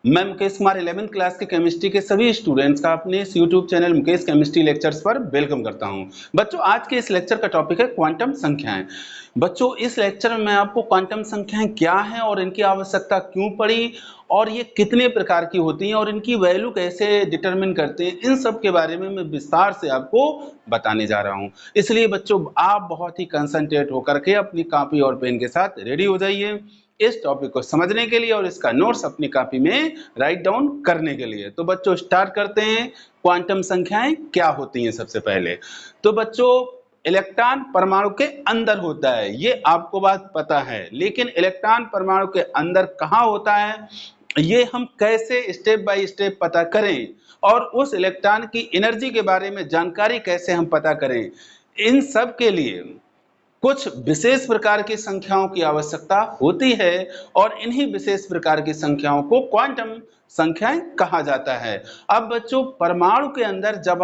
मैं Mukesh Kumar 11th class के chemistry के सभी स्टूडेंट्स का अपने इस YouTube channel Mukesh chemistry lectures पर वेलकम करता हूं। बच्चों, आज के इस लेक्चर का टॉपिक है क्वांटम संख्याएं। बच्चों, इस लेक्चर में मैं आपको क्वांटम संख्याएं क्या हैं और इनकी आवश्यकता क्यों पड़ी और ये कितने प्रकार की होती हैं और इनकी वैल्यू कैसे डिटरमिन करते हैं, इन सब के बारे में मैं विस्तार से आपको बताने जा रहा हूं। इसलिए बच्चों, आप बहुत ही कंसंट्रेट होकर के अपनी कॉपी और पेन के साथ रेडी हो जाइए इस टॉपिक को समझने के लिए और इसका नोट्स अपनी कॉपी में राइट डाउन करने के लिए। तो बच्चों, स्टार्ट करते हैं। क्वांटम संख्याएं क्या होती हैं? सबसे पहले तो बच्चों, इलेक्ट्रॉन परमाणु के अंदर होता है, ये आपको बात पता है, लेकिन इलेक्ट्रॉन परमाणु के अंदर कहाँ होता है, ये हम कैसे स्टेप बाय स्टेप पता करें और उस इलेक्ट्रॉन की एनर्जी के बारे में जानकारी कैसे हम पता करें, इन सब के लिए कुछ विशेष प्रकार की संख्याओं की आवश्यकता होती है और इन्हीं विशेष प्रकार की संख्याओं को क्वांटम संख्याएं कहा जाता है। अब बच्चों, परमाणु के अंदर जब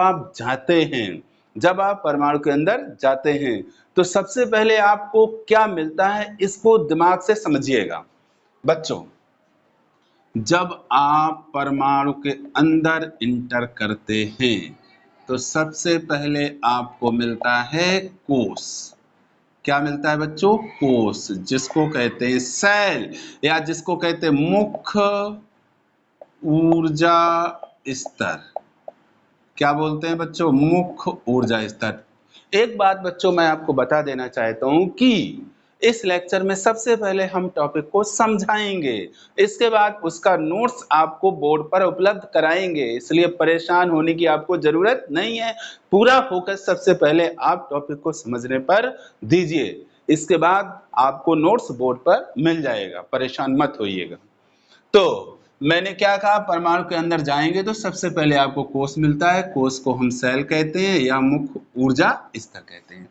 आप परमाणु के अंदर जाते हैं तो सबसे पहले आपको क्या मिलता है, इसको दिमाग से समझिएगा। बच्चों, जब आप परमाणु के अंदर इंटर करते हैं तो सबसे पहले आपको मिलता है कोश। क्या मिलता है बच्चों? कोश, जिसको कहते हैं सेल या जिसको कहते हैं मुख्य ऊर्जा स्तर। क्या बोलते हैं बच्चों? मुख्य ऊर्जा स्तर। एक बात बच्चों मैं आपको बता देना चाहता हूं कि इस लेक्चर में सबसे पहले हम टॉपिक को समझाएंगे, इसके बाद उसका नोट्स आपको बोर्ड पर उपलब्ध कराएंगे, इसलिए परेशान होने की आपको जरूरत नहीं है। पूरा फोकस सबसे पहले आप टॉपिक को समझने पर दीजिए, इसके बाद आपको नोट्स बोर्ड पर मिल जाएगा, परेशान मत होइएगा। तो मैंने क्या कहा, परमाणु के अंदर जाएंगे तो सबसे पहले आपको कोश मिलता है। कोश को हम सेल कहते हैं या मुख्य ऊर्जा स्तर कहते हैं।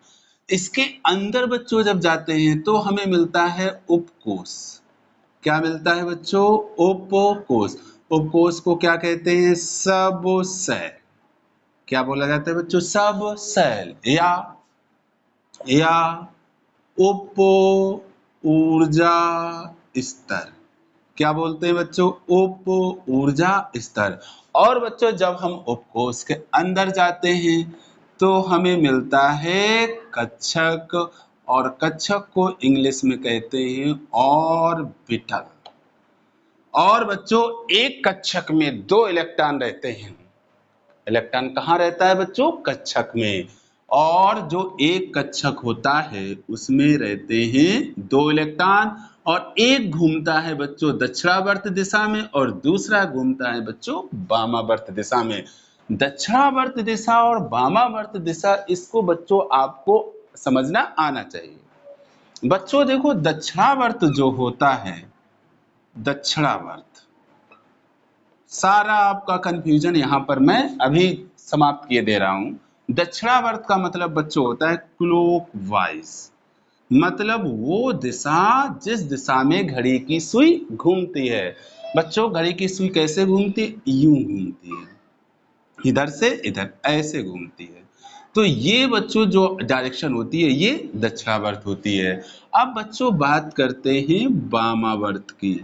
इसके अंदर बच्चों जब जाते हैं तो हमें मिलता है उपकोश। क्या मिलता है बच्चों? उपकोश। उपकोश को क्या कहते हैं? सब सेल। क्या बोला जाता है बच्चों? सब सेल या उप ऊर्जा स्तर। क्या बोलते हैं बच्चों? उप ऊर्जा स्तर। और बच्चों, जब हम उपकोश के अंदर जाते हैं तो हमें मिलता है कक्षक, और कक्षक को इंग्लिश में कहते हैं ऑर्बिटल। और बच्चों, एक कक्षक में 2 इलेक्ट्रॉन रहते हैं। इलेक्ट्रॉन कहाँ रहता है बच्चों? कक्षक में। और जो एक कक्षक होता है उसमें रहते हैं 2 इलेक्ट्रॉन, और एक घूमता है बच्चों दक्षिणावर्त दिशा में और दूसरा घूमता है बच्चों वामावर्त दिशा में। दक्षिणावर्त दिशा और वामावर्त दिशा, इसको बच्चों आपको समझना आना चाहिए। बच्चों देखो, दक्षिणावर्त जो होता है, दक्षिणावर्त, सारा आपका कंफ्यूजन यहां पर मैं अभी समाप्त किए दे रहा हूं। दक्षिणावर्त का मतलब बच्चों होता है क्लॉकवाइज, मतलब वो दिशा जिस दिशा में घड़ी की सुई घूमती है। बच्चों, घड़ी की सुई कैसे घूमती है? यूं घूमती है, इधर से इधर ऐसे घूमती है। तो ये बच्चों जो डायरेक्शन होती है ये दक्षिणावर्त होती है। अब बच्चों बात करते हैं वामावर्त की।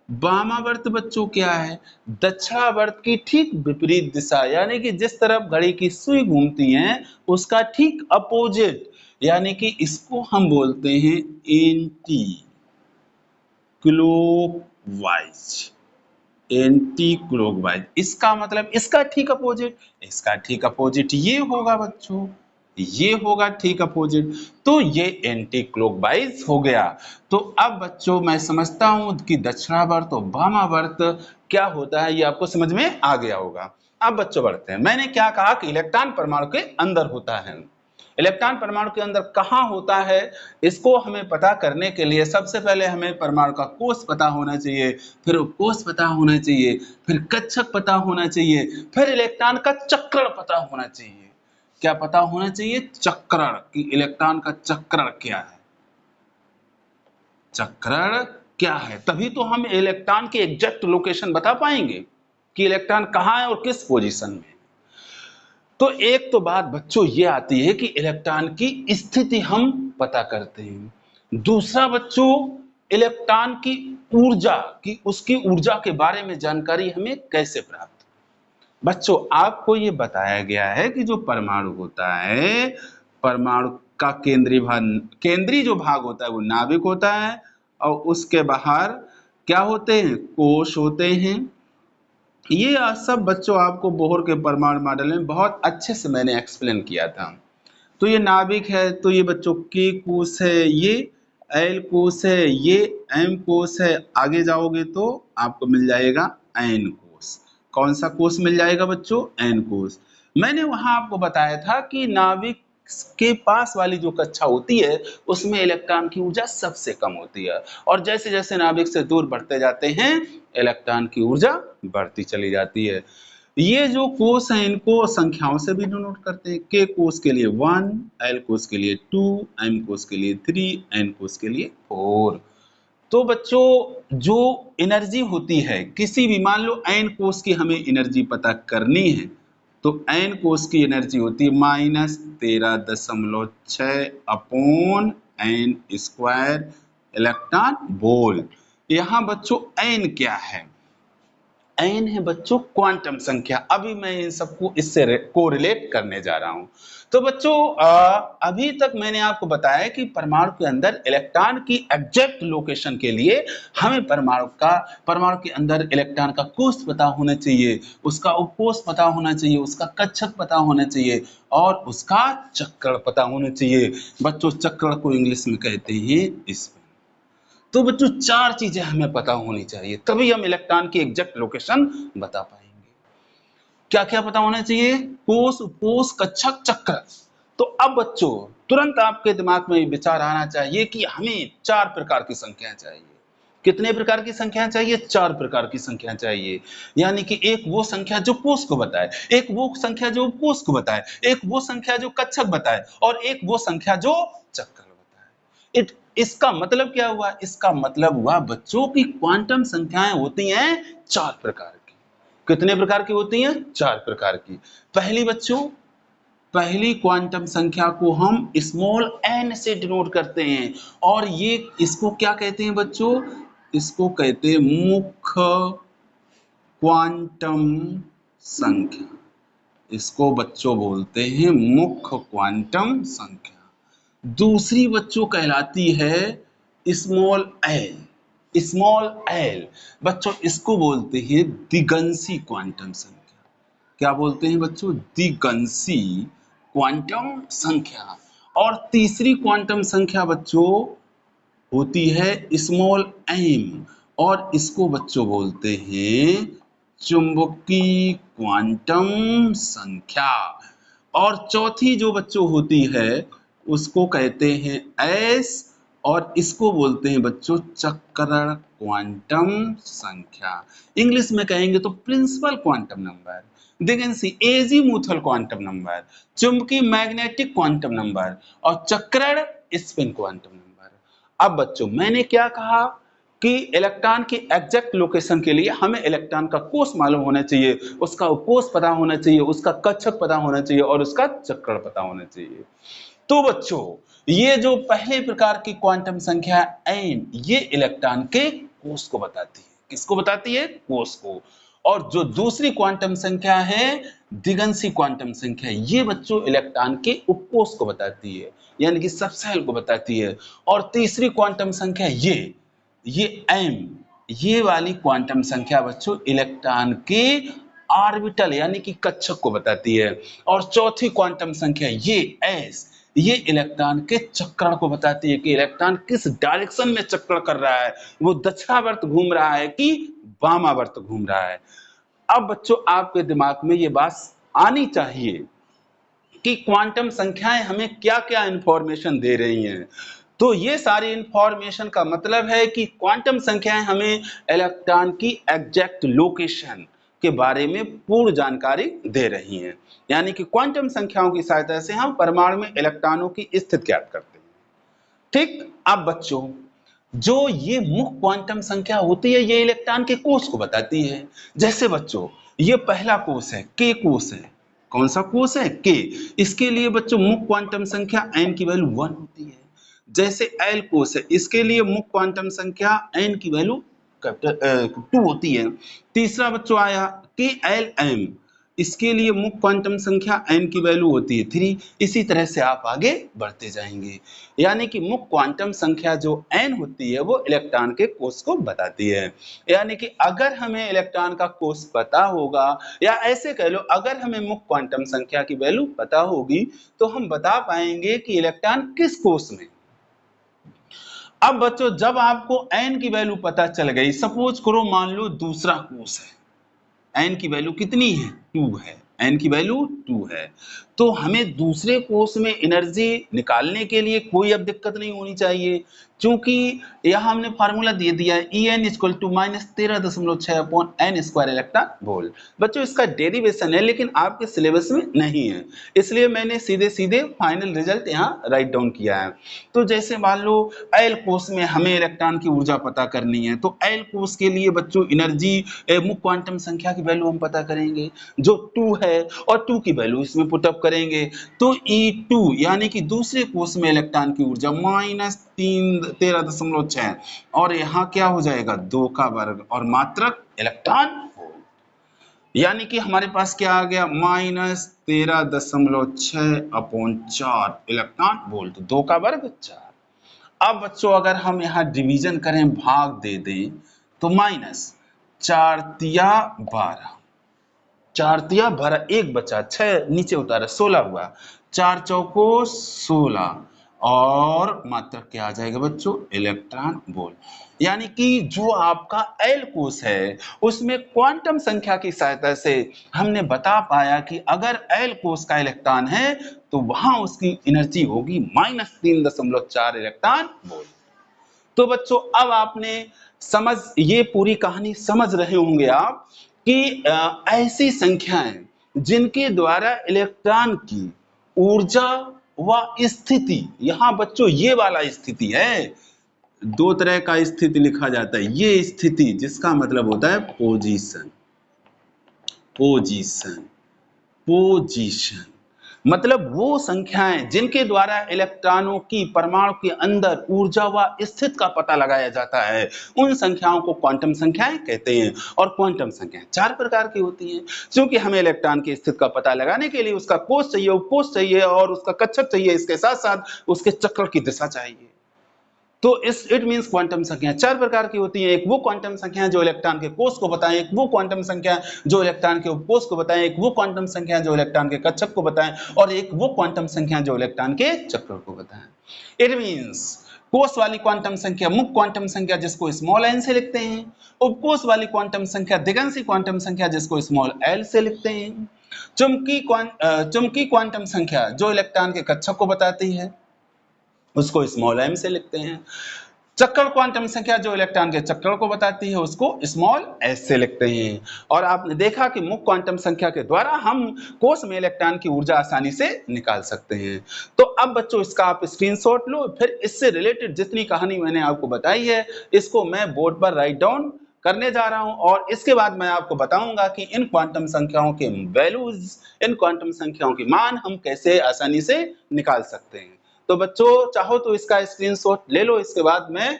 वामावर्त बच्चों क्या है? दक्षिणावर्त की ठीक विपरीत दिशा, यानी कि जिस तरफ घड़ी की सुई घूमती है उसका ठीक अपोजिट, यानी कि इसको हम बोलते हैं एंटी क्लॉकवाइज। एंटी क्लॉकवाइज, इसका मतलब इसका ठीक अपोजिट। इसका ठीक अपोजिट ये होगा बच्चों, ये होगा ठीक अपोजिट। तो ये एंटी क्लॉकवाइज हो गया। तो अब बच्चों मैं समझता हूं कि दक्षिणावर्त और वामावर्त क्या होता है, ये आपको समझ में आ गया होगा। अब बच्चों बढ़ते हैं। मैंने क्या कहा कि इलेक्ट्रॉन परमाणु के अंदर होता है। इलेक्ट्रॉन परमाणु के अंदर कहाँ होता है, इसको हमें पता करने के लिए सबसे पहले हमें परमाणु का कोश पता होना चाहिए, फिर उपकोश पता होना चाहिए, फिर कक्षक पता होना चाहिए, फिर इलेक्ट्रॉन का चक्रण पता होना चाहिए। क्या पता होना चाहिए? चक्रण, कि इलेक्ट्रॉन का चक्रण क्या है। चक्रण क्या है, तभी तो हम इलेक्ट्रॉन की एग्जैक्ट लोकेशन बता पाएंगे कि इलेक्ट्रॉन कहाँ है और किस पोजीशन में। तो एक तो बात बच्चों ये आती है कि इलेक्ट्रॉन की स्थिति हम पता करते हैं। दूसरा बच्चों, इलेक्ट्रॉन की ऊर्जा की उसकी ऊर्जा के बारे में जानकारी हमें कैसे प्राप्त? बच्चों आपको ये बताया गया है कि जो परमाणु होता है, परमाणु का केंद्रीय जो भाग होता है वो नाभिक होता है और उसके बाहर क्या होते हैं? कोश होते हैं। ये सब बच्चों आपको बोहर के परमाणु मॉडल में बहुत अच्छे से मैंने एक्सप्लेन किया था। तो ये नाभिक है, तो ये बच्चों के कोश है, ये एल कोश है, ये एम कोश है। आगे जाओगे तो आपको मिल जाएगा एन कोश। कौन सा कोश मिल जाएगा बच्चों? एन कोश। मैंने वहां आपको बताया था कि नाभिक के पास वाली जो कक्षा होती है उसमें इलेक्ट्रॉन की ऊर्जा सबसे कम होती है और जैसे जैसे नाभिक से दूर बढ़ते जाते हैं इलेक्ट्रॉन की ऊर्जा बढ़ती चली जाती है। ये जो कोष हैं इनको संख्याओं से भी डिनोट करते हैं। के कोष के लिए 1, एल कोष के लिए 2, एम कोष के लिए 3, एन कोष के लिए 4। तो बच्चों जो एनर्जी होती है किसी भी, मान लो एन कोष की हमें एनर्जी पता करनी है तो एन कोष की एनर्जी होती है -13.6 upon n square electron volt. यहाँ बच्चों एन क्या है? एन है बच्चों क्वांटम संख्या। अभी मैं इन सबको इससे कोरिलेट करने जा रहा हूं। तो बच्चों अभी तक मैंने आपको बताया कि परमाणु के अंदर इलेक्ट्रॉन की एग्जैक्ट लोकेशन के लिए हमें परमाणु के अंदर इलेक्ट्रॉन का कोष पता होना चाहिए, उसका उपकोष पता होना चाहिए, उसका कक्षक पता होना चाहिए और उसका चक्रण पता होना चाहिए। बच्चों चक्रण को इंग्लिश में कहते हैं स्पिन। तो बच्चों 4 चीजें हमें पता होनी चाहिए तभी हम इलेक्ट्रॉन की एग्जैक्ट लोकेशन बता पाएंगे। क्या क्या पता होना चाहिए? कोष, उपकोष, कक्षक, चक्र। तो अब बच्चों तुरंत आपके दिमाग में विचार आना चाहिए कि हमें 4 प्रकार की संख्याएं चाहिए। कितने प्रकार की संख्याएं चाहिए? 4 प्रकार की संख्याएं चाहिए। यानी कि एक वो संख्या जो कोष को बताए, एक वो संख्या जो उपकोष को बताए, एक वो संख्या जो कक्षक बताए और एक वो संख्या जो चक्र बताए। इसका मतलब क्या हुआ? इसका मतलब हुआ बच्चों की क्वांटम संख्याएं होती हैं 4 प्रकार की। कितने प्रकार की होती हैं? 4 प्रकार की। पहली क्वांटम संख्या को हम स्मॉल n से डिनोट करते हैं और ये इसको क्या कहते हैं बच्चों? इसको कहते हैं मुख्य क्वांटम संख्या। इसको बच्चों बोलते हैं मुख्य क्वांटम संख्या। दूसरी बच्चों कहलाती है स्मॉल एल। बच्चों इसको बोलते हैं दिगंशी क्वांटम संख्या। क्या बोलते हैं बच्चों? दिगंशी क्वांटम संख्या। और तीसरी क्वांटम संख्या बच्चों होती है स्मॉल एम और इसको बच्चों बोलते हैं चुंबकीय क्वांटम संख्या। और चौथी जो बच्चों होती है उसको कहते हैं एस और इसको बोलते हैं बच्चों चक्रण क्वांटम संख्या। इंग्लिश में कहेंगे तो प्रिंसिपल क्वांटम नंबर, दिगंशी एजीमुथल क्वांटम नंबर, चुंबकीय मैग्नेटिक क्वांटम नंबर और चक्रण स्पिन क्वांटम नंबर। अब बच्चों मैंने क्या कहा कि इलेक्ट्रॉन की एग्जैक्ट लोकेशन के लिए हमें इलेक्ट्रॉन का कोष मालूम होना चाहिए, उसका उपकोष पता होना चाहिए, उसका कक्षक पता होना चाहिए और उसका चक्रण पता होना चाहिए। तो बच्चों ये जो पहले प्रकार की क्वांटम संख्या एन, ये इलेक्ट्रॉन के कोष को बताती है। किसको बताती है? कोष को। और जो दूसरी क्वांटम संख्या है दिगंशी क्वांटम संख्या, ये बच्चों इलेक्ट्रॉन के उपकोष को बताती है, यानी कि सबशेल को बताती है। और तीसरी क्वांटम संख्या ये एम, ये वाली क्वांटम संख्या बच्चों इलेक्ट्रॉन के ऑर्बिटल यानी कि कक्षक को बताती है। और चौथी क्वांटम संख्या ये एस, ये इलेक्ट्रॉन के चक्रण को बताती है कि इलेक्ट्रॉन किस डायरेक्शन में चक्रण कर रहा है, वो दक्षिणावर्त घूम रहा है कि वामावर्त घूम रहा है। अब बच्चों आपके दिमाग में ये बात आनी चाहिए कि क्वांटम संख्याएं हमें क्या क्या इंफॉर्मेशन दे रही हैं। तो ये सारी इंफॉर्मेशन का मतलब है कि क्वांटम संख्याएं हमें इलेक्ट्रॉन की एग्जैक्ट लोकेशन के बारे में पूर्ण जानकारी दे रही हैं। यानी कि क्वांटम संख्याओं की सहायता से हम परमाणु में इलेक्ट्रॉनों की स्थिति ज्ञात करते हैं। ठीक। अब बच्चों जो ये मुख्य क्वांटम संख्या होती है ये इलेक्ट्रॉन के कोष को बताती है। जैसे बच्चों ये पहला कोष है, के कोष है। कौन सा कोष है? के। इसके लिए बच्चों मुख्य क्वांटम संख्या n की वैल्यू 1 होती है। जैसे एल कोस है, इसके लिए मुख्य क्वांटम संख्या n की वैल्यू 2 होती है। तीसरा बच्चों आया कि एल एम, इसके लिए मुख्य क्वांटम संख्या n की वैल्यू होती है 3। इसी तरह से आप आगे बढ़ते जाएंगे, यानी कि मुख्य क्वांटम संख्या जो n होती है वो इलेक्ट्रॉन के कोष को बताती है। यानी कि अगर हमें इलेक्ट्रॉन का कोष पता होगा, या ऐसे कह लो अगर हमें मुख्य क्वांटम संख्या की वैल्यू पता होगी, तो हम बता पाएंगे कि इलेक्ट्रॉन किस कोष में। अब बच्चों जब आपको n की वैल्यू पता चल गई, सपोज करो मान लो दूसरा कोष है, n की वैल्यू कितनी है 2 है, n की वैल्यू 2 है, तो हमें दूसरे कोष में एनर्जी निकालने के लिए कोई अब दिक्कत नहीं होनी चाहिए, क्योंकि यहाँ हमने फार्मूला दे दिया है En = -13.6/n² इलेक्ट्रॉन वोल्ट। बच्चों इसका डेरिवेशन है लेकिन आपके सिलेबस में नहीं है, इसलिए मैंने सीधे सीधे फाइनल रिजल्ट यहाँ राइट डाउन किया है। तो जैसे मान लो एल कोष में हमें इलेक्ट्रॉन की ऊर्जा पता करनी है, तो एल कोष के लिए बच्चों एनर्जी मुख्य क्वांटम संख्या की वैल्यू हम पता करेंगे जो 2 है, और 2 की वैल्यू इसमें पुटअप करेंगे, तो E2 यानी कि दूसरे कोष में इलेक्ट्रॉन की ऊर्जा -13.6, और यहाँ क्या हो जाएगा 2 का वर्ग और मात्रक इलेक्ट्रॉन वोल्ट, यानी कि हमारे पास क्या आ गया -13.6/4 इलेक्ट्रॉन वोल्ट, 2 का वर्ग 4। अब बच्चों अगर हम यहाँ डिवीजन करें, भाग दे दें, तो -4×3=12, 4×3=12, 1 बचा, 6 नीचे उतारा, 16 हुआ, 4 चौको 16, और मात्रक क्या आ जाएगा बच्चों इलेक्ट्रॉन वोल्ट। यानी कि जो आपका एल कोष है उसमें क्वांटम संख्या की सहायता से हमने बता पाया कि अगर एल कोष का इलेक्ट्रॉन है तो वहां उसकी एनर्जी होगी -3.4 इलेक्ट्रॉन वोल्ट। तो बच्चों अब आपने ये पूरी कहानी समझ रहे होंगे आप कि ऐसी संख्याएं जिनके द्वारा इलेक्ट्रॉन की ऊर्जा व स्थिति, यहां बच्चों ये वाला स्थिति है, 2 तरह का स्थिति लिखा जाता है, ये स्थिति जिसका मतलब होता है पोजीशन, पोजीशन मतलब वो संख्याएं जिनके द्वारा इलेक्ट्रॉनों की परमाणु के अंदर ऊर्जा व स्थिति का पता लगाया जाता है, उन संख्याओं को क्वांटम संख्याएं कहते हैं। और क्वांटम संख्याएं 4 प्रकार की होती हैं, क्योंकि हमें इलेक्ट्रॉन की स्थिति का पता लगाने के लिए उसका कोष चाहिए, उपकोष चाहिए, और उसका कक्षक चाहिए, इसके साथ साथ उसके चक्र की दिशा चाहिए। तो इट मींस क्वांटम संख्या 4 प्रकार की होती है। एक वो क्वांटम संख्या जो इलेक्ट्रॉन के कोष को बताएं, एक वो क्वांटम संख्या जो इलेक्ट्रॉन के उपकोष को बताएं, एक वो क्वांटम संख्या जो इलेक्ट्रॉन के कक्षक को बताएं, और एक वो क्वांटम संख्या जो इलेक्ट्रॉन के चक्र को बताएं। इट मींस कोष वाली क्वांटम संख्या मुख्य क्वांटम संख्या जिसको स्मॉल n से लिखते हैं, उपकोष वाली क्वांटम संख्या दिगंशी क्वांटम संख्या जिसको स्मॉल l से लिखते हैं, चुंबकीय क्वांटम संख्या जो इलेक्ट्रॉन के कक्षक को बताती है उसको स्मॉल m से लिखते हैं, चक्कर क्वांटम संख्या जो इलेक्ट्रॉन के चक्कर को बताती है उसको स्मॉल s से लिखते हैं। और आपने देखा कि मुख्य क्वांटम संख्या के द्वारा हम कोष में इलेक्ट्रॉन की ऊर्जा आसानी से निकाल सकते हैं। तो अब बच्चों इसका आप स्क्रीनशॉट लो, फिर इससे रिलेटेड जितनी कहानी मैंने आपको बताई है इसको मैं बोर्ड पर राइट डाउन करने जा रहा हूं, और इसके बाद मैं आपको बताऊंगा कि इन क्वांटम संख्याओं के वैल्यूज, इन क्वांटम संख्याओं के मान हम कैसे आसानी से निकाल सकते हैं। तो बच्चों चाहो तो इसका स्क्रीनशॉट ले लो, इसके बाद मैं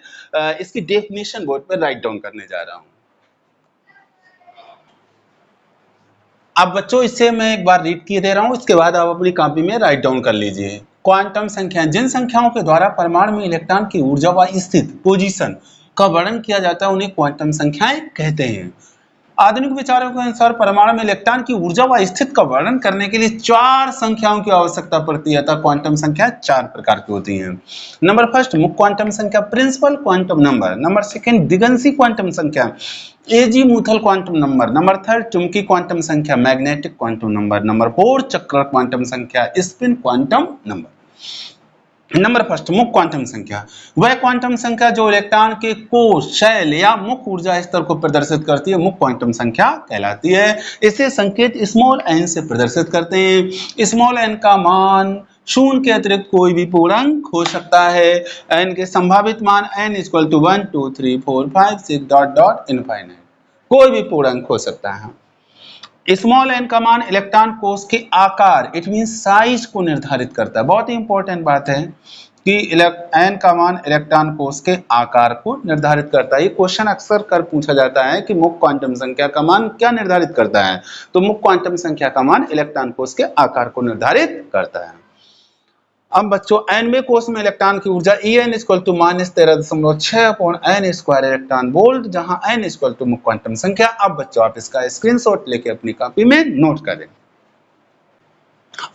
इसकी डेफिनेशन बोर्ड पर राइट डाउन करने जा रहा हूं। अब बच्चों इसे मैं एक बार रीड किए दे रहा हूं, इसके बाद आप अपनी कॉपी में राइट डाउन कर लीजिए। क्वांटम संख्या जिन संख्याओं के द्वारा परमाणु में इलेक्ट्रॉन की ऊर्जा व स्थिति पोजीशन का वर्णन किया जाता है उन्हें क्वांटम संख्याएं कहते हैं। आधुनिक विचारों के अनुसार परमाणु में इलेक्ट्रॉन की ऊर्जा व स्थिति का वर्णन करने के लिए 4 संख्याओं की आवश्यकता पड़ती है, अतः क्वांटम संख्या 4 प्रकार की होती हैं। नंबर फर्स्ट मुख्य क्वांटम संख्या principal quantum number, number second दिगंशी क्वांटम संख्या azimuthal quantum number, number third चुंबकीय क्वांटम संख्या मैग्नेटिक क्वांटम नंबर, नंबर 4 चक्र क्वांटम संख्या spin quantum number. Number first मुख्य क्वांटम संख्या वह क्वांटम संख्या जो इलेक्ट्रॉन के कोष, शैल या मुख्य ऊर्जा स्तर को प्रदर्शित करती है मुख्य क्वांटम संख्या कहलाती है। इसे संकेत स्मॉल n से प्रदर्शित करते हैं। स्मॉल n का मान 0 के अतिरिक्त कोई भी पूर्णांक हो सकता है। n के संभावित मान n = 1 2 3 4 5 6 ... इनफाइनाइट, कोई भी पूर्णांक हो सकता है। स्मॉल n का मान इलेक्ट्रॉन कोष के आकार इट मीन साइज को निर्धारित करता है। बहुत ही इंपॉर्टेंट बात है कि n का मान इलेक्ट्रॉन कोष के आकार को निर्धारित करता है। ये क्वेश्चन अक्सर कर पूछा जाता है कि मुख्य क्वांटम संख्या का मान क्या निर्धारित करता है, तो मुख्य क्वांटम संख्या का मान इलेक्ट्रॉन कोष के आकार को निर्धारित करता है। अब बच्चों nवें कोष में इलेक्ट्रॉन की ऊर्जा En = -13.6/n² इलेक्ट्रॉन वोल्ट, जहां n = मुख्य क्वांटम संख्या। अब बच्चों आप इसका स्क्रीनशॉट लेके अपनी कॉपी में नोट करें।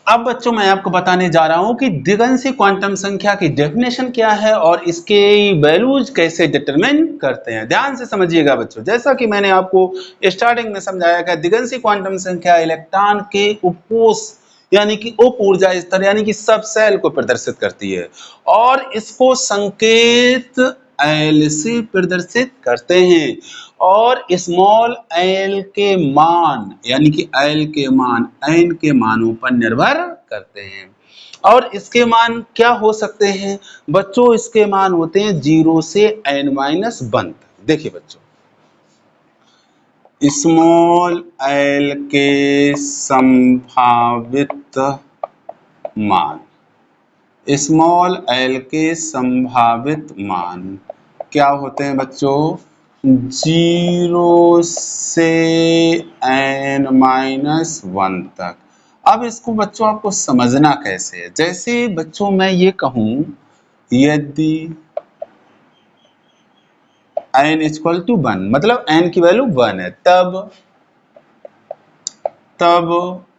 अब बच्चों मैं आपको बताने जा रहा हूं कि दिगंशी क्वांटम संख्या की डेफिनेशन क्या है और इसके वैल्यूज कैसे डिटरमिन करते हैं। ध्यान से समझिएगा बच्चों, जैसा कि मैंने आपको स्टार्टिंग में समझाया कि दिगंशी क्वांटम संख्या इलेक्ट्रॉन के उपकोष यानी कि उप ऊर्जा स्तर यानी कि सब सेल को प्रदर्शित करती है और इसको संकेत L से प्रदर्शित करते हैं और स्मॉल l के मान यानी कि L के मान n के मानों पर निर्भर करते हैं। और इसके मान क्या हो सकते हैं बच्चों, इसके मान होते हैं 0 से n-1 तक। देखिए बच्चों, स्मॉल l के संभावित मान, स्मॉल l के संभावित मान क्या होते हैं बच्चों, 0 से n-1 तक। अब इसको बच्चों आपको समझना कैसे है, जैसे बच्चों मैं ये कहूं यदि n = 1 मतलब n की वैल्यू 1 है, तब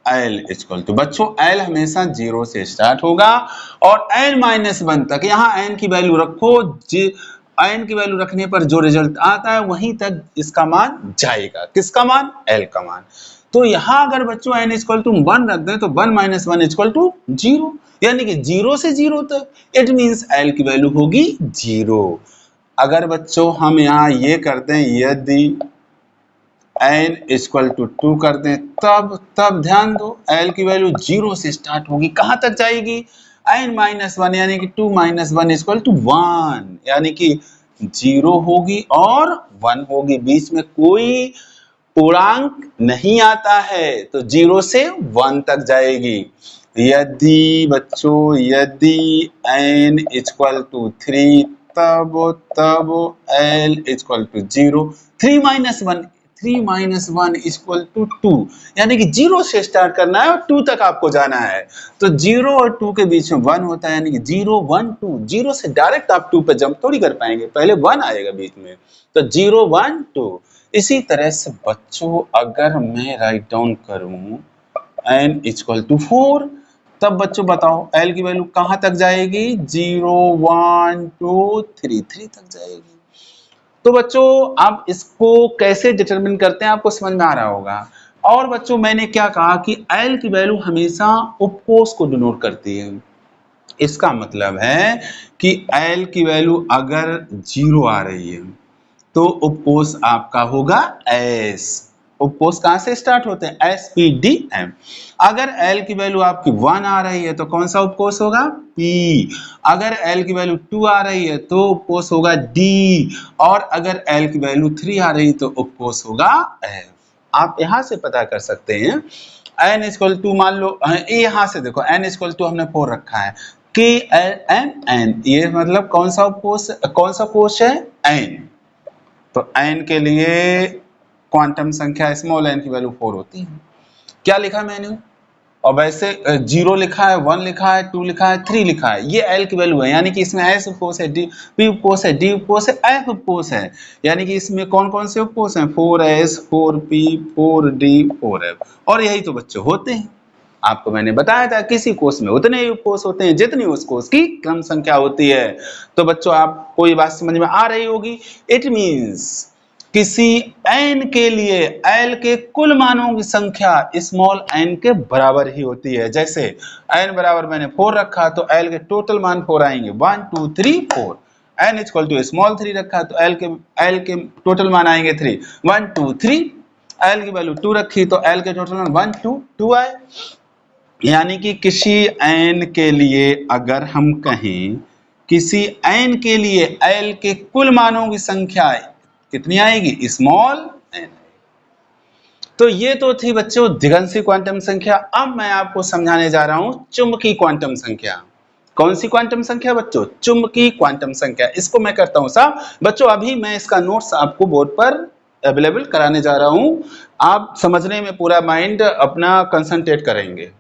L = बच्चों L हमेशा 0 से स्टार्ट होगा और n-1 तक, यहाँ n की वैल्यू रखो, n की वैल्यू रखने पर जो रिजल्ट आता है वहीं तक इसका मान जाएगा। किसका मान, L का मान। तो यहाँ अगर बच्चों n = 1 रख दें तो 1 - 1 = 0 यानी कि 0 से 0 तक, इट मीन्स L की वैल्यू होगी 0। अगर बच्चों हम यहाँ ये करते हैं यदि n = 2 कर दें, तब ध्यान दो L की वैल्यू 0 से स्टार्ट होगी, कहां तक जाएगी, n-1 यानी कि 2 - 1 = 1 यानी कि 0 होगी और 1 होगी, बीच में कोई पूर्णांक नहीं आता है, तो 0 से 1 तक जाएगी। यदि बच्चों यदि n = 3 तब L = 0। 3 - 1 = 2 यानी कि 0 से स्टार्ट करना है और 2 तक आपको जाना है, तो 0 और 2 के बीच में 1 होता है यानी कि 0 1 2। 0 से डायरेक्ट आप 2 पे जंप थोड़ी कर पाएंगे, पहले 1 आएगा बीच में, तो 0 1 2। इसी तरह से बच्चों अगर मैं राइट डाउन करूं n = 4, तब बच्चों बताओ L की वैल्यू कहां तक जाएगी, 0 1 2 3 तक जाएगी। तो बच्चों आप इसको कैसे डिटरमिन करते हैं आपको समझ में आ रहा होगा। और बच्चों मैंने क्या कहा कि L की वैल्यू हमेशा उपकोष को डिनोट करती है। इसका मतलब है कि L की वैल्यू अगर 0 आ रही है तो उपकोष आपका होगा S। उपकोष कहां से स्टार्ट होते हैं, S P D M। अगर L की वैल्यू आपकी 1 आ रही है तो कौन सा उपकोष होगा, P। अगर L की वैल्यू 2 आ रही है तो उपकोष होगा D और अगर L की वैल्यू 3 आ रही है तो उपकोष होगा F। आप यहां से पता कर सकते हैं n = मान लो यहां से देखो n = हमने 4 रखा है, K L N ये मतलब कौन सा कोष है, n। तो n के लिए क्वांटम संख्या स्मॉल n की वैल्यू 4 होती है। क्या लिखा मैंने, और वैसे 0 लिखा है, 1 लिखा है, 2 लिखा है, 3 लिखा है, ये L की वैल्यू है यानी कि इसमें S उपकोष है, P उपकोष है, D उपकोष है, F उपकोष है, यानी कि इसमें कौन कौन से उपकोष हैं, 4S 4P 4D 4F। और यही तो बच्चों होते हैं, आपको मैंने बताया था किसी कोष में उतने ही उपकोष होते हैं जितनी उस कोष की क्रम संख्या होती है। तो बच्चों आपको ये बात समझ में आ रही होगी। इट मीन्स किसी n के लिए L के कुल मानों की संख्या स्मॉल n के बराबर ही होती है। जैसे n बराबर मैंने 4 रखा तो L के टोटल मान 4 आएंगे, 1 2 3 4। n = स्मॉल 3 रखा तो L के टोटल मान आएंगे 3 1 2 3। L की वैल्यू 2 रखी तो L के टोटल मान 1 2 2 आए। यानी कि किसी n के लिए अगर हम कहें किसी n के लिए L के कुल मानों की संख्या कितनी आएगी, स्मॉल n। तो ये तो थी बच्चों दिगंशी क्वांटम संख्या। अब मैं आपको समझाने जा रहा हूं चुंबकीय क्वांटम संख्या। कौन सी क्वांटम संख्या बच्चों? चुंबकीय क्वांटम संख्या। इसको मैं करता हूं साहब बच्चों, अभी मैं इसका नोट्स आपको बोर्ड पर अवेलेबल कराने जा रहा हूं, आप समझने में पूरा माइंड अपना कंसंट्रेट करेंगे।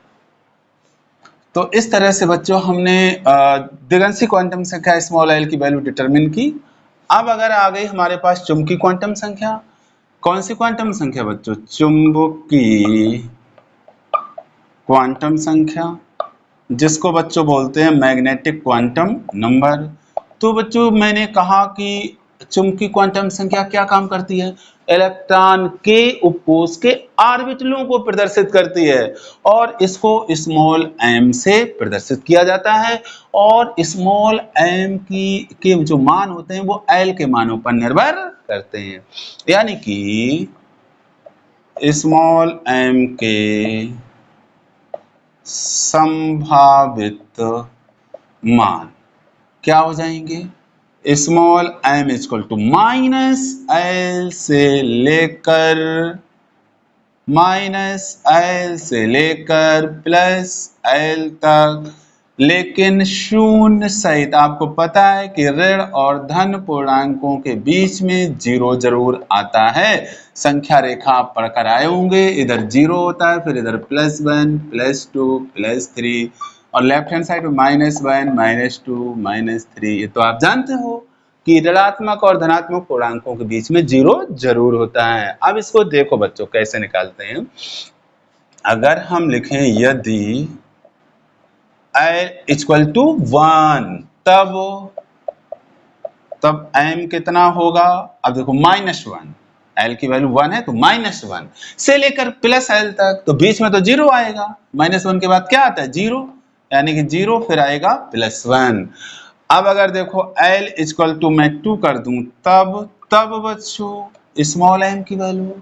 तो इस तरह से बच्चों हमने दिगंशी क्वांटम संख्या स्मॉल एल की वैल्यू डिटरमिन की। अब अगर आ गई हमारे पास चुंबकीय क्वांटम संख्या, कौन सी क्वांटम संख्या बच्चों? चुंबकीय क्वांटम संख्या, जिसको बच्चों बोलते हैं मैग्नेटिक क्वांटम नंबर। तो बच्चों मैंने कहा कि चुंबकीय क्वांटम संख्या क्या काम करती है? इलेक्ट्रॉन के उपकोष के ऑर्बिटलों को प्रदर्शित करती है और इसको स्मॉल m से प्रदर्शित किया जाता है और स्मॉल m के जो मान होते हैं वो l के मानों पर निर्भर करते हैं। यानी कि स्मॉल m के संभावित मान क्या हो जाएंगे? Small m equal to minus l से लेकर प्लस एल तक, लेकिन शून्य सहित। आपको पता है कि ऋण और धन पूर्णांकों के बीच में जीरो जरूर आता है। संख्या रेखा आप पढ़कर आए होंगे, इधर जीरो होता है, फिर इधर +1 +2 +3 और लेफ्ट हैंड साइड में -1 -2 -3। ये तो आप जानते हो कि ऋणात्मक और धनात्मक पूर्णांकों के बीच में जीरो जरूर होता है। अब इसको देखो बच्चों कैसे निकालते हैं। अगर हम लिखें यदि l इक्वल टू 1 तब m कितना होगा? अब देखो -1, l की वैल्यू 1 है तो -1 से लेकर प्लस l तक, तो बीच में तो जीरो आएगा। -1 के बाद क्या आता है? जीरो, यानी कि जीरो फिर आएगा +1। अब अगर देखो l इक्वल टू मैं 2 कर दूं तब बच्चों स्मॉल m की वैल्यू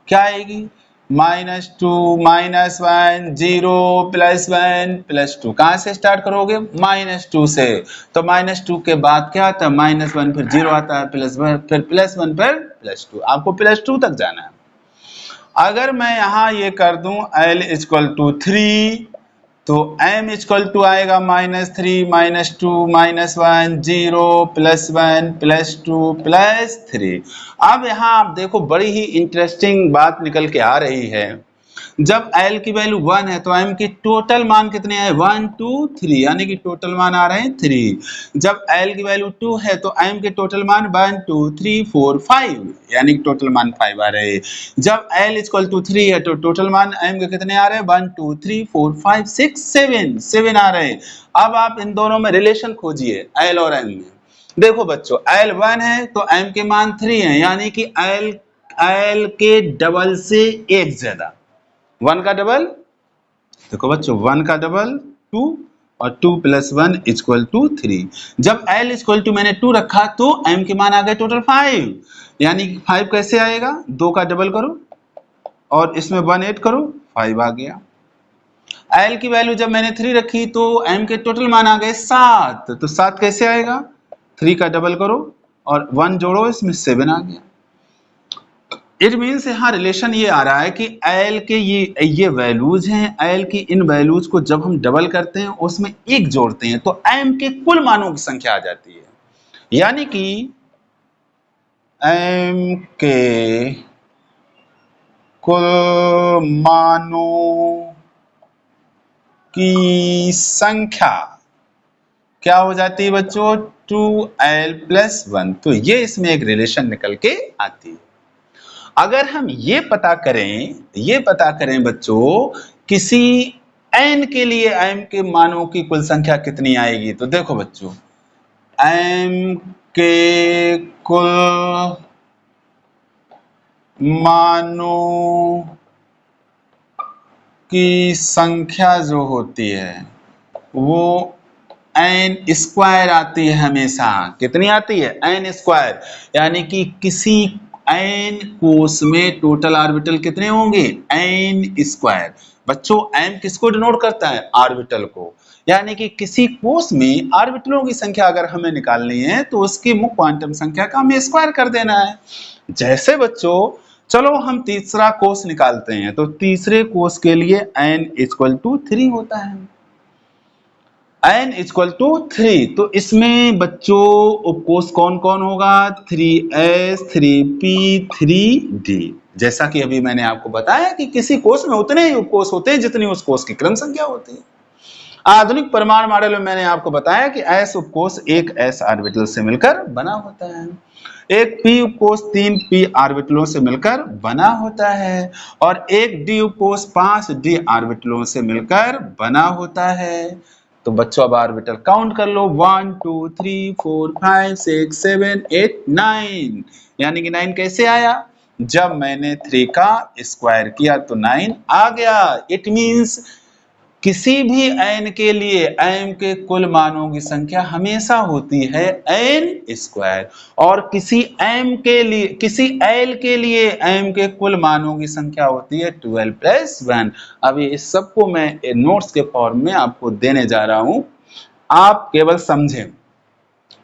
क्या आएगी? -2 -1 0 +1 +2। कहाँ से स्टार्ट करोगे? -2 से। तो -2 के बाद क्या आता है? -1 फिर 0 आता है, +1 फिर +1 फिर +2। आपको +2 तक जाना है। अगर मैं यहाँ ये कर दूं l इक्वल टू 3 तो m इक्वल टू आएगा -3 -2 -1 0 +1 +2 +3। अब यहाँ आप देखो बड़ी ही इंटरेस्टिंग बात निकल के आ रही है। जब l की वैल्यू 1 है तो m की टोटल मान कितने हैं? 1 2 3, यानी कि टोटल मान आ रहे हैं 3। जब l की वैल्यू 2 है तो m के टोटल मान 1 2 3 4 5, यानी कि टोटल मान 5 आ रहे हैं। जब l इक्वल टू 3 है तो टोटल मान m के कितने आ रहे हैं? 1 2 3 4 5 6 7 आ रहे हैं। अब आप इन दोनों में रिलेशन खोजिए l और m में। देखो बच्चों l 1 है तो m के मान 3 है, यानी कि l के डबल से एक ज्यादा। 1 का डबल, देखो बच्चों 1 का डबल 2 और 2 + 1 = 3। जब l इक्वल टू मैंने 2 रखा तो m के मान आ गए टोटल 5, यानी 5 कैसे आएगा? 2 का डबल करो और इसमें 1 ऐड करो, 5 आ गया। l की वैल्यू जब मैंने 3 रखी तो m के टोटल मान आ गए 7, तो 7 कैसे आएगा? 3 का डबल करो और 1 जोड़ो, इसमें 7 आ गया। इट मीन्स यहाँ रिलेशन ये आ रहा है कि l के ये वैल्यूज हैं, l की इन वैल्यूज को जब हम डबल करते हैं उसमें एक जोड़ते हैं तो m के कुल मानों की संख्या आ जाती है, यानी कि m के कुल मानों की संख्या क्या हो जाती है बच्चों? 2l + 1। तो ये इसमें एक रिलेशन निकल के आती है। अगर हम ये पता करें बच्चों किसी n के लिए m के मानों की कुल संख्या कितनी आएगी, तो देखो बच्चों m के कुल मानों की संख्या जो होती है वो n² आती है हमेशा। कितनी आती है? n², यानी कि किसी n कोष में टोटल ऑर्बिटल कितने होंगे? n²। बच्चों m किसको डिनोट करता है? ऑर्बिटल को। यानी कि किसी कोष में ऑर्बिटलों की संख्या अगर हमें निकालनी है तो उसकी मुख्य क्वांटम संख्या का हमें स्क्वायर कर देना है। जैसे बच्चों चलो हम तीसरा कोष निकालते हैं, तो तीसरे कोष के लिए n = 3 होता है। n इक्वल टू 3, तो इसमें बच्चों उपकोष कौन कौन होगा? 3s 3p 3d। जैसा कि अभी मैंने आपको बताया कि किसी कोष में उतने ही उपकोष होते हैं जितनी उस कोष की क्रम संख्या होती है। आधुनिक परमाणु मॉडल में मैंने आपको बताया कि s उपकोष एक s ऑर्बिटल से मिलकर बना होता है, एक p उपकोष 3 p ऑर्बिटलों से मिलकर बना होता है और एक d उपकोष 5 d ऑर्बिटलों से मिलकर बना होता है। तो बच्चों अब ऑर्बिटल काउंट कर लो, 1 2 3 4 5 6 7 8 9। यानी कि 9 कैसे आया? जब मैंने 3 का स्क्वायर किया तो 9 आ गया। इट मींस किसी भी n के लिए m के कुल मानों की संख्या हमेशा होती है n स्क्वायर, और किसी m के लिए, किसी l के लिए m के कुल मानों की संख्या होती है 12 प्लस 1। अभी इस सबको मैं नोट्स के फॉर्म में आपको देने जा रहा हूं, आप केवल समझें।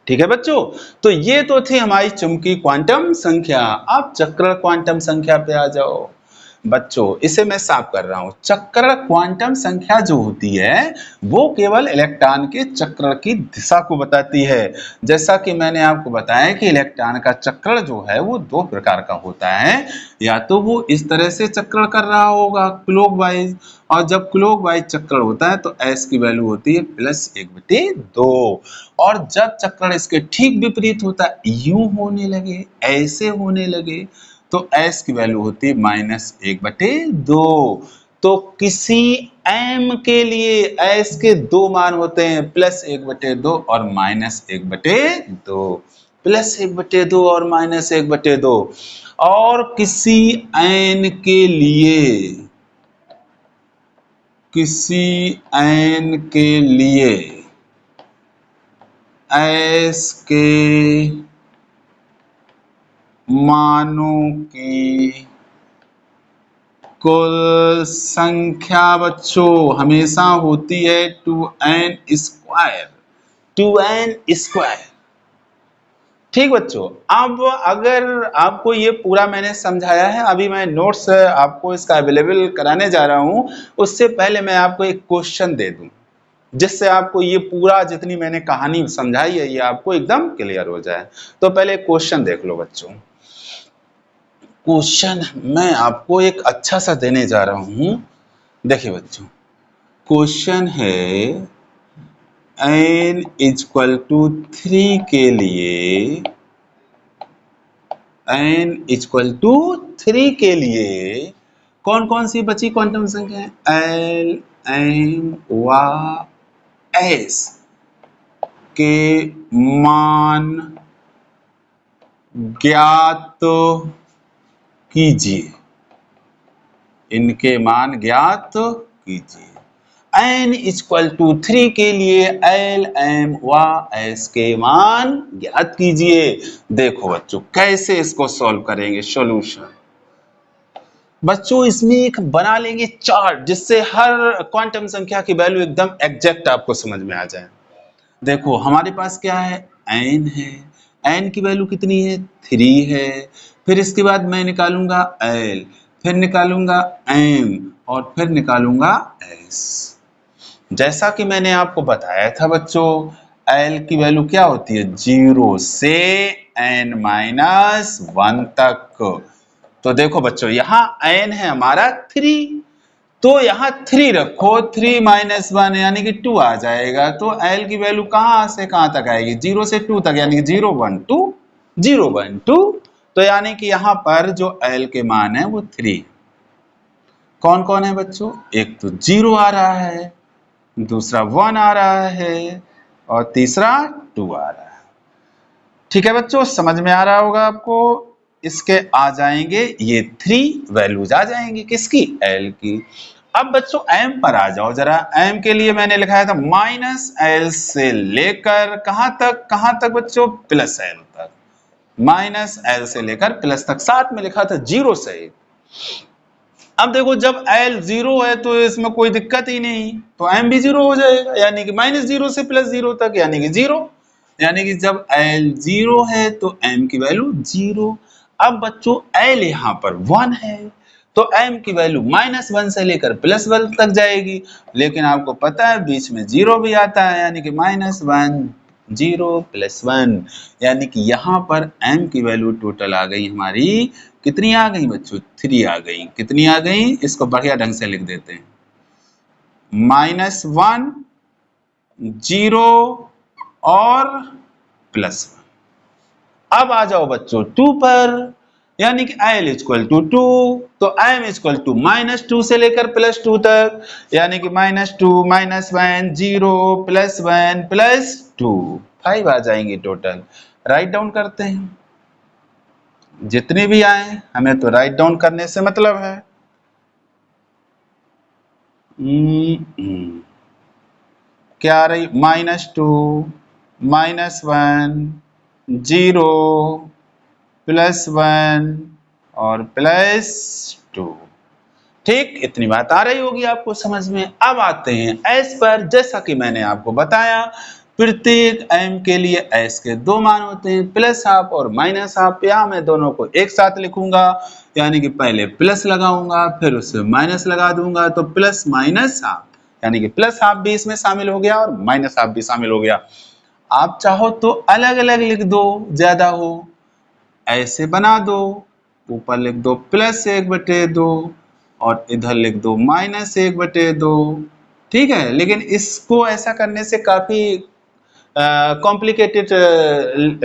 ठीक है बच्चों, तो ये तो थी हमारी चुंबकीय क्वांटम संख्या। अब चक्रण क्वांटम संख्या पे आ जाओ। बच्चों इसे मैं साफ कर रहा हूं। चक्रण क्वांटम संख्या जो होती है वो केवल इलेक्ट्रॉन के चक्रण की दिशा को बताती है। जैसा कि मैंने आपको बताया कि इलेक्ट्रॉन का चक्रण जो है वो दो प्रकार का होता है, या तो वो इस तरह से चक्रण कर रहा होगा क्लॉकवाइज, और जब क्लॉकवाइज चक्रण होता है तो s की वैल्यू होती है +1/2, और जब चक्रण इसके ठीक विपरीत होता है, यूं होने लगे, ऐसे होने लगे, तो s की वैल्यू होती है -1/2। तो किसी m के लिए s के दो मान होते हैं, +1/2 और -1/2, +1/2 और -1/2। और किसी n के लिए, किसी n के लिए s के मानों की कुल संख्या बच्चों हमेशा होती है 2n स्क्वायर, 2n स्क्वायर। ठीक बच्चों, अब अगर आपको ये पूरा मैंने समझाया है, अभी मैं नोट्स आपको इसका अवेलेबल कराने जा रहा हूं, उससे पहले मैं आपको एक क्वेश्चन दे दूं जिससे आपको ये पूरा जितनी मैंने कहानी समझाई है ये आपको एकदम क्लियर हो जाए। तो पहले क्वेश्चन देख लो बच्चों। क्वेश्चन मैं आपको एक अच्छा सा देने जा रहा हूं। देखिए बच्चों, क्वेश्चन है n = 3 के लिए, n = 3 के लिए कौन कौन सी बची क्वांटम संख्या है? l m व s के मान ज्ञात कीजिए, इनके मान ज्ञात कीजिए। n = 3 के लिए l m व s के मान ज्ञात कीजिए। देखो बच्चों कैसे इसको सॉल्व करेंगे, सॉल्यूशन। बच्चों इसमें एक बना लेंगे चार्ट जिससे हर क्वांटम संख्या की वैल्यू एकदम एग्जैक्ट आपको समझ में आ जाए। देखो हमारे पास क्या है, n है, n की वैल्यू कितनी है? 3 है। फिर इसके बाद मैं निकालूंगा l, फिर निकालूंगा m और फिर निकालूंगा s। जैसा कि मैंने आपको बताया था बच्चों, l की वैल्यू क्या होती है? 0 से n-1 तक। तो देखो बच्चों यहाँ n है हमारा 3, तो यहाँ 3 रखो, 3 - 1 यानी कि 2 आ जाएगा। तो l की वैल्यू कहाँ से कहाँ तक आएगी? 0 से 2 तक, यानी कि 0 1 2 0 1 2। तो यानी कि यहाँ पर जो l के मान है वो 3। कौन कौन है बच्चों? एक तो 0 आ रहा है, दूसरा 1 आ रहा है और तीसरा 2 आ रहा है। ठीक है बच्चों, समझ में आ रहा होगा आपको। इसके आ जाएंगे ये 3 वैल्यूज आ जाएंगी, किसकी? l की। अब बच्चों m पर आ जाओ जरा। m के लिए मैंने लिखाया था -l से लेकर कहां तक बच्चों? +l तक। -l से लेकर प्लस तक, साथ में लिखा था 0 सहित। अब देखो जब l 0 है तो इसमें कोई दिक्कत ही नहीं, तो m भी 0 हो जाएगा, यानी कि -0 से +0 तक, यानी कि 0। यानी कि जब l 0 है तो m की वैल्यू 0। अब बच्चों l यहाँ पर 1 है, तो m की वैल्यू -1 से लेकर +1 तक जाएगी, लेकिन आपको पता है बीच में 0 भी आता है, यानी कि -1 0 +1, यानी कि यहाँ पर m की वैल्यू टोटल आ गई हमारी, कितनी आ गई बच्चों? 3 आ गई। कितनी आ गई? इसको बढ़िया ढंग से लिख देते हैं, -1 0 और +1। अब आ जाओ बच्चों 2 पर, यानी कि l इक्वल टू 2, तो m इक्वल टू -2 से लेकर +2 तक, यानी कि -2 -1 0 +1 +2 5 आ जाएंगे टोटल। राइट डाउन करते हैं, जितने भी आए हमें तो राइट डाउन करने से मतलब है। क्या आ रही? -2 -1 0 +1 और +2। ठीक, इतनी बात आ रही होगी आपको समझ में। अब आते हैं s पर। जैसा कि मैंने आपको बताया, प्रत्येक m के लिए s के 2 मान होते हैं, +½ और -½ या मैं दोनों को एक साथ लिखूंगा, यानी कि पहले प्लस लगाऊंगा फिर उससे माइनस लगा दूंगा, तो +-½ यानी कि +½ भी इसमें शामिल हो गया और -½ भी शामिल हो गया। आप चाहो तो अलग अलग लिख दो, ज्यादा हो ऐसे बना दो, ऊपर लिख दो +1/2 और इधर लिख दो -1/2। ठीक है, लेकिन इसको ऐसा करने से काफी कॉम्प्लिकेटेड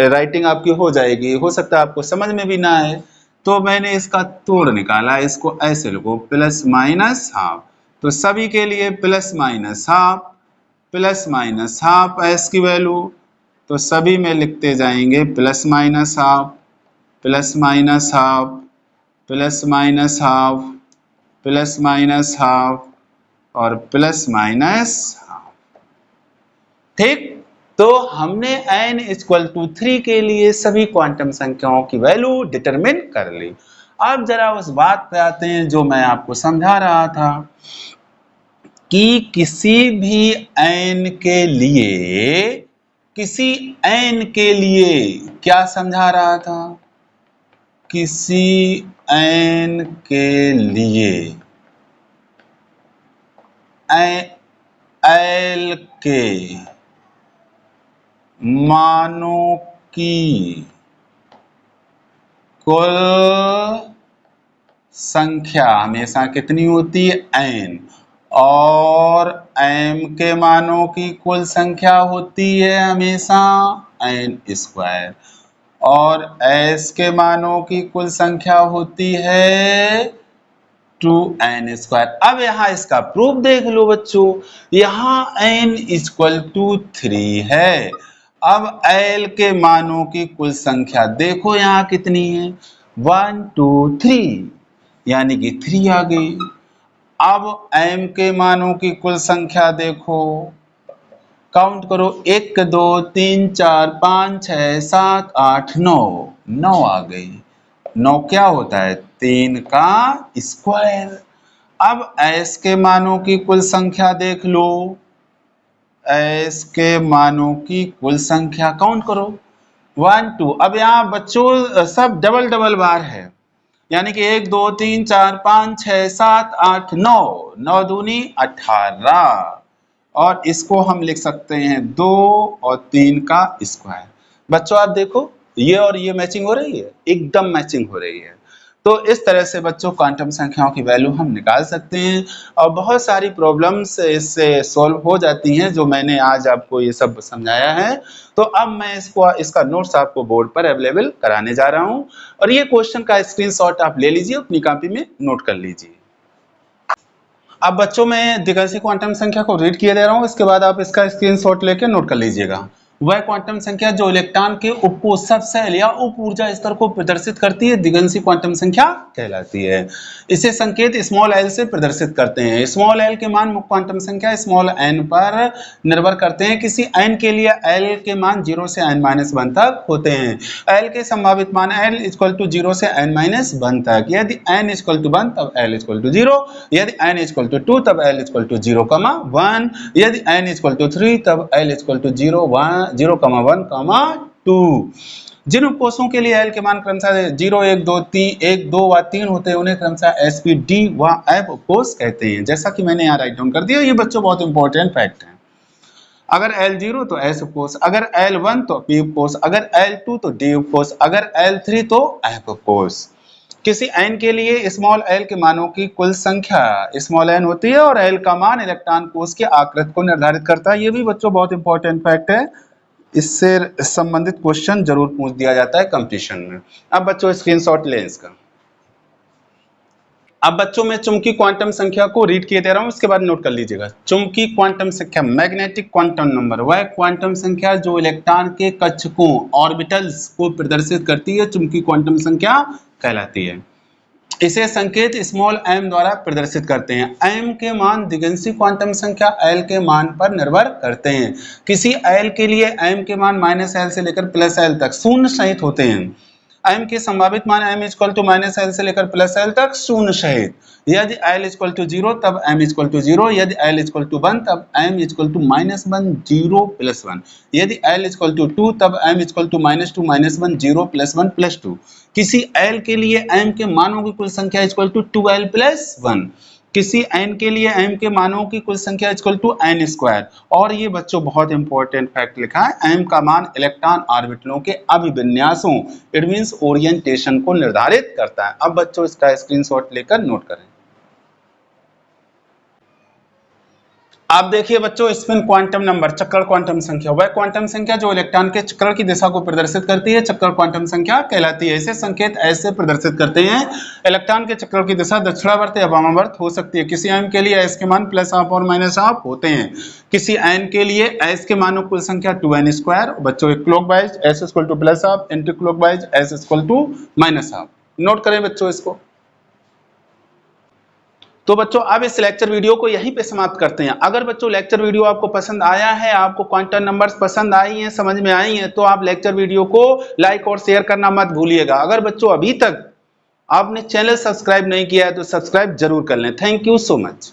राइटिंग आपकी हो जाएगी, हो सकता है आपको समझ में भी ना आए, तो मैंने इसका तोड़ निकाला। इसको ऐसे लिखो +-½ तो सभी के लिए +-½ +-½ s की वैल्यू, तो सभी में लिखते जाएंगे +-½ +-½ +-½ +-½ और +-½ ठीक। तो हमने n इक्वल टू 3 के लिए सभी क्वांटम संख्याओं की वैल्यू डिटरमिन कर ली। अब जरा उस बात पे आते हैं जो मैं आपको समझा रहा था कि किसी भी n के लिए क्या समझा रहा था? किसी n के लिए l के मानों की कुल संख्या हमेशा कितनी होती है? n, और m के मानों की कुल संख्या होती है हमेशा n², और s के मानों की कुल संख्या होती है 2n²। अब यहाँ इसका प्रूफ देख लो बच्चों, यहाँ n इक्वल टू 3 है। अब l के मानों की कुल संख्या देखो यहाँ कितनी है, 1 2 3, यानी कि 3 आ गई। अब m के मानों की कुल संख्या देखो, काउंट करो, 1 2 3 4 5 6 7 8 9, 9 आ गई। 9 क्या होता है? 3 का स्क्वायर। अब s के मानों की कुल संख्या देख लो, s के मानों की कुल संख्या काउंट करो, 1 2। अब यहाँ बच्चों सब डबल डबल बार है, यानी कि 1 2 3 4 5 6 7 8 9, 9 दूनी 18, और इसको हम लिख सकते हैं 2 और 3 का स्क्वायर। बच्चों आप देखो, ये और ये मैचिंग हो रही है, एकदम मैचिंग हो रही है। तो इस तरह से बच्चों क्वांटम संख्याओं की वैल्यू हम निकाल सकते हैं, और बहुत सारी प्रॉब्लम्स इससे सॉल्व हो जाती हैं जो मैंने आज आपको ये सब समझाया है। तो अब मैं इसका नोट्स आपको बोर्ड पर अवेलेबल कराने जा रहा हूँ, और ये क्वेश्चन का स्क्रीनशॉट आप ले लीजिए, अपनी कॉपी में नोट कर लीजिए। अब बच्चों मैं दिगंशी क्वांटम संख्या को रीड किए दे रहा हूँ, इसके बाद आप इसका स्क्रीनशॉट लेके नोट कर लीजिएगा। वह क्वांटम संख्या जो इलेक्ट्रॉन के उपकोष्ठक सेल या उप ऊर्जा स्तर को प्रदर्शित करती है दिगंशी क्वांटम संख्या कहलाती है। इसे संकेत स्मॉल एल से प्रदर्शित करते हैं। स्मॉल एल के मान मुख्य क्वांटम संख्या स्मॉल एन पर निर्भर करते हैं। किसी एन के लिए एल के मान 0 से n-1 तक होते हैं। एल के संभावित मान एल इक्वल टू 0 से n-1 तक। यदि n इक्वल टू 1 तब एल इक्वल टू 0, यदि n इक्वल टू 2 तब एल इक्वल टू 0,1, यदि n इक्वल टू 3 तब एल इक्वल टू 0,1,2। जिन उपकोषों के लिए एल के मान क्रमशः 0, 1, 2, 3, 1, 2 व 3 होते हैं उन्हें क्रमशः एसपी, डी व एफ उपकोष कहते हैं। जैसा कि मैंने यहाँ राइट डाउन कर दिया, ये बच्चों बहुत इंपॉर्टेंट फैक्ट है। अगर L0 तो S उपकोष, अगर L1 तो P उपकोष, अगर L2 तो D उपकोष, अगर L3 तो F उपकोष। किसी n के लिए स्मॉल l के मानों की कुल संख्या स्मॉल n होती है और l का मान इलेक्ट्रॉन कोष के आकृति को निर्धारित करता है। ये भी बच्चों बहुत इंपॉर्टेंट फैक्ट है, इससे संबंधित क्वेश्चन जरूर पूछ दिया जाता है कंपटीशन में। अब बच्चों स्क्रीनशॉट लें इसका। अब बच्चों में चुंबकीय क्वांटम संख्या को रीड किए दे रहा हूं, इसके बाद नोट कर लीजिएगा। चुंबकीय क्वांटम संख्या, मैग्नेटिक क्वांटम नंबर, वह क्वांटम संख्या जो इलेक्ट्रॉन के कक्षकों ऑर्बिटल्स को प्रदर्शित करती है, चुंबकीय क्वांटम संख्या कहलाती है। इसे संकेत स्मॉल m द्वारा प्रदर्शित करते हैं। m के मान दिगंशीय क्वांटम संख्या l के मान पर निर्भर करते हैं। किसी l के लिए m के मान -l से लेकर +l तक शून्य सहित होते हैं। m के संभावित मान m = -l से लेकर +l तक शून्य सहित। यदि l = 0 तब m = 0, यदि l = 1 तब m = -1 0 + 1, यदि l = 2 तब m = -2 -1 0 + 1 + 2। किसी l के लिए m के मानों की कुल संख्या = 2l + 1। किसी n के लिए m के मानों की कुल संख्या = n²। और ये बच्चों बहुत इंपॉर्टेंट फैक्ट लिखा है, m का मान इलेक्ट्रॉन ऑर्बिटलों के अभिविन्यासों, इट मींस ओरिएंटेशन को निर्धारित करता है। अब बच्चों इसका स्क्रीनशॉट लेकर नोट करें। आप देखिए बच्चों, स्पिन क्वांटम नंबर, चक्कर क्वांटम संख्या, वह क्वांटम संख्या जो इलेक्ट्रॉन के चक्कर की दिशा को प्रदर्शित करती है, चक्कर क्वांटम संख्या कहलाती है। इसे संकेत ऐसे प्रदर्शित करते हैं, इलेक्ट्रॉन के चक्कर की दिशा दक्षिणावर्त या वामावर्त हो सकती है। किसी m के लिए s के मान +½ और -½ होते हैं। किसी n के लिए s के मानों कुल संख्या 2n²। बच्चों clockwise s = +½ anti clockwise s = -½ note करें बच्चों इसको। तो बच्चों अब इस लेक्चर वीडियो को यहीं पे समाप्त करते हैं। अगर बच्चों लेक्चर वीडियो आपको पसंद आया है, आपको क्वांटम नंबर्स पसंद आई हैं, समझ में आई हैं, तो आप लेक्चर वीडियो को लाइक और शेयर करना मत भूलिएगा। अगर बच्चों अभी तक आपने चैनल सब्सक्राइब नहीं किया है तो सब्सक्राइब जरूर कर लें। Thank you so much.